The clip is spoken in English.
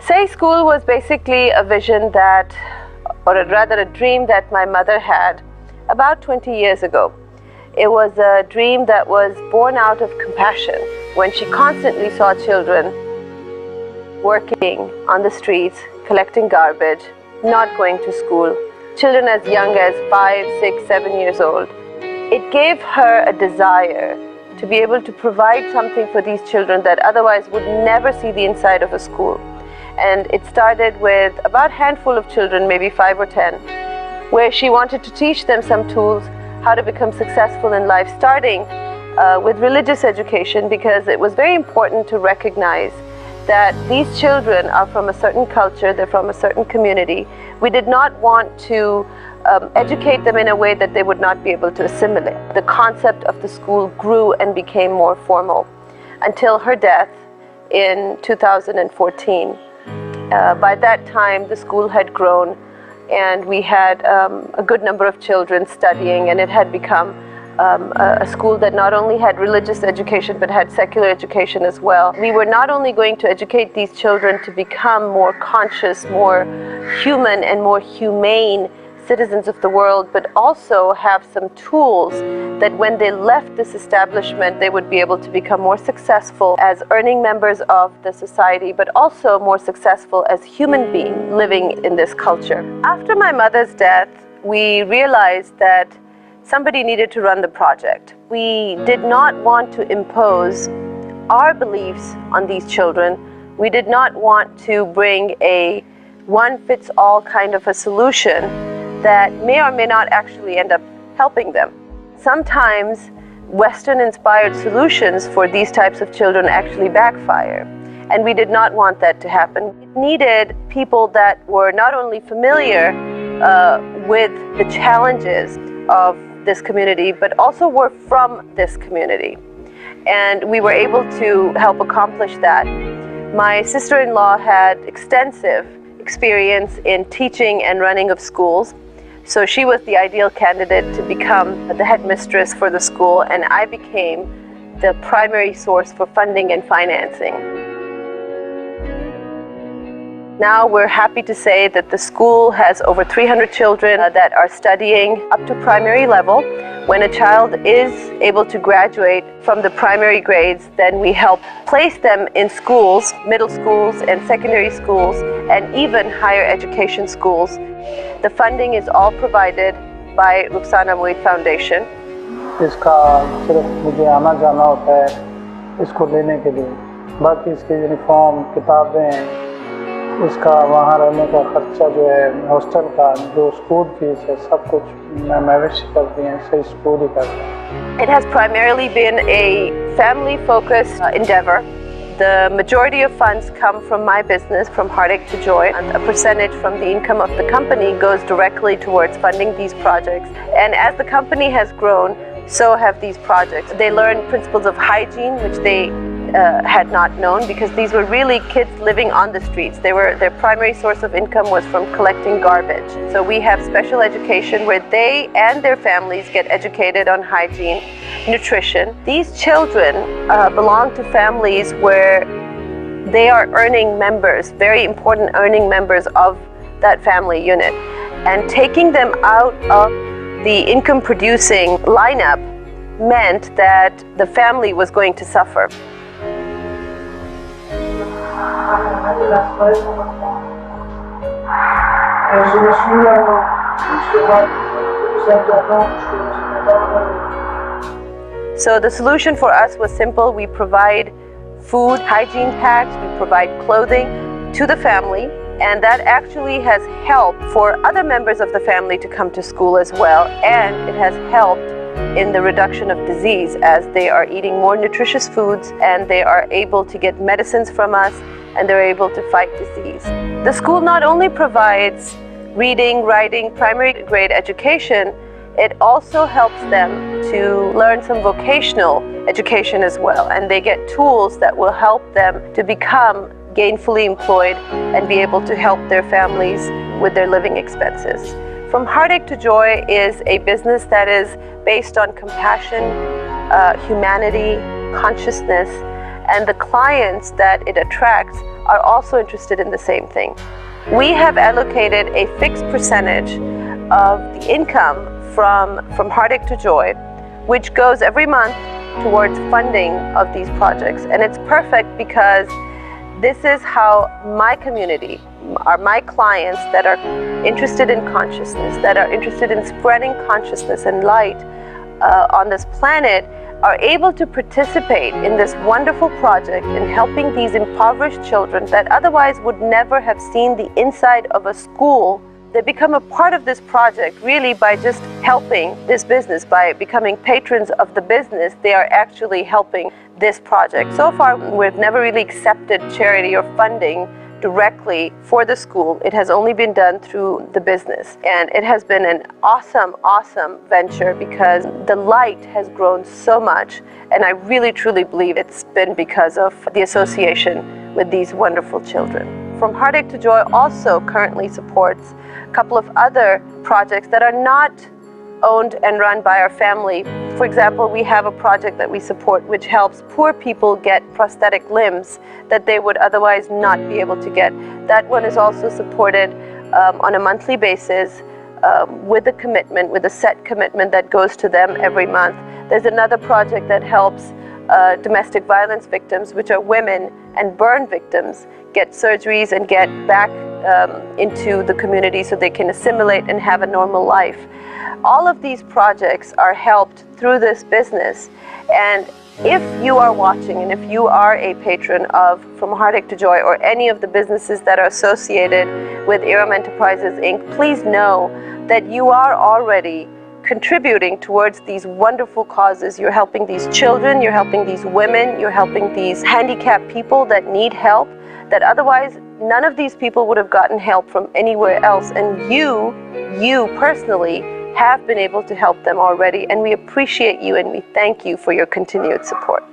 Say School was basically a vision that, or rather a dream that my mother had about 20 years ago. It was a dream that was born out of compassion when she constantly saw children working on the streets, collecting garbage, not going to school, children as young as 5, 6, 7 years old. It gave her a desire to be able to provide something for these children that otherwise would never see the inside of a school. And it started with about a handful of children, maybe 5 or 10, where she wanted to teach them some tools how to become successful in life, starting with religious education, because it was very important to recognize that these children are from a certain culture, they're from a certain community. We did not want to educate them in a way that they would not be able to assimilate. The concept of the school grew and became more formal until her death in 2014. By that time, the school had grown and we had a good number of children studying, and it had become a school that not only had religious education but had secular education as well. We were not only going to educate these children to become more conscious, more human and more humane citizens of the world, but also have some tools that when they left this establishment, they would be able to become more successful as earning members of the society, but also more successful as human beings living in this culture. After my mother's death, we realized that somebody needed to run the project. We did not want to impose our beliefs on these children. We did not want to bring a one-fits-all kind of a solution that may or may not actually end up helping them. Sometimes Western-inspired solutions for these types of children actually backfire, and we did not want that to happen. We needed people that were not only familiar with the challenges of this community, but also were from this community. And we were able to help accomplish that. My sister-in-law had extensive experience in teaching and running of schools. So she was the ideal candidate to become the headmistress for the school, and I became the primary source for funding and financing. Now we're happy to say that the school has over 300 children that are studying up to primary level. When a child is able to graduate from the primary grades, then we help place them in schools, middle schools and secondary schools, and even higher education schools. The funding is all provided by Rukhsana Mueed Foundation. इसका सिर्फ मुझे आना जाना होता है इसको लेने के लिए, बाकी इसके यूनिफॉर्म, किताबें, इसका वहाँ रहने का खर्चा जो है, हॉस्टल का जो स्कूल फीस है, सब कुछ मैनेज करती हैं, सही स्कूल ही करते हैं. It has primarily been a family-focused endeavor. The majority of funds come from my business, from Heartache to Joy, and a percentage from the income of the company goes directly towards funding these projects. And as the company has grown, so have these projects. They learn principles of hygiene, which they had not known, because these were really kids living on the streets. Their primary source of income was from collecting garbage. So we have special education where they and their families get educated on hygiene, nutrition. These children belong to families where they are earning members, very important earning members of that family unit. And taking them out of the income producing lineup meant that the family was going to suffer. So the solution for us was simple. We provide food, hygiene packs, we provide clothing to the family, and that actually has helped for other members of the family to come to school as well, and it has helped in the reduction of disease as they are eating more nutritious foods and they are able to get medicines from us and they're able to fight disease. The school not only provides reading, writing, primary grade education, it also helps them to learn some vocational education as well, and they get tools that will help them to become gainfully employed and be able to help their families with their living expenses. From Heartache to Joy is a business that is based on compassion, humanity, consciousness, and the clients that it attracts are also interested in the same thing. We have allocated a fixed percentage of the income from Heartache to Joy, which goes every month towards funding of these projects. And it's perfect because this is how my community, my clients that are interested in consciousness, that are interested in spreading consciousness and light on this planet, are able to participate in this wonderful project in helping these impoverished children that otherwise would never have seen the inside of a school. They become a part of this project really by just helping this business, by becoming patrons of the business. They are actually helping this project. So far, we've never really accepted charity or funding directly for the school. It has only been done through the business. And it has been an awesome, awesome venture because the light has grown so much. And I really, truly believe it's been because of the association with these wonderful children. From Heartache to Joy also currently supports a couple of other projects that are not owned and run by our family. For example, we have a project that we support which helps poor people get prosthetic limbs that they would otherwise not be able to get. That one is also supported on a monthly basis with a commitment, with a set commitment that goes to them every month. There's another project that helps domestic violence victims, which are women and burn victims, get surgeries and get back into the community so they can assimilate and have a normal life. All of these projects are helped through this business. And if you are watching and if you are a patron of From Heartache to Joy or any of the businesses that are associated with Iram Enterprises Inc., please know that you are already contributing towards these wonderful causes. You're helping these children, you're helping these women, you're helping these handicapped people that need help, that otherwise none of these people would have gotten help from anywhere else. And you personally have been able to help them already, and we appreciate you and we thank you for your continued support.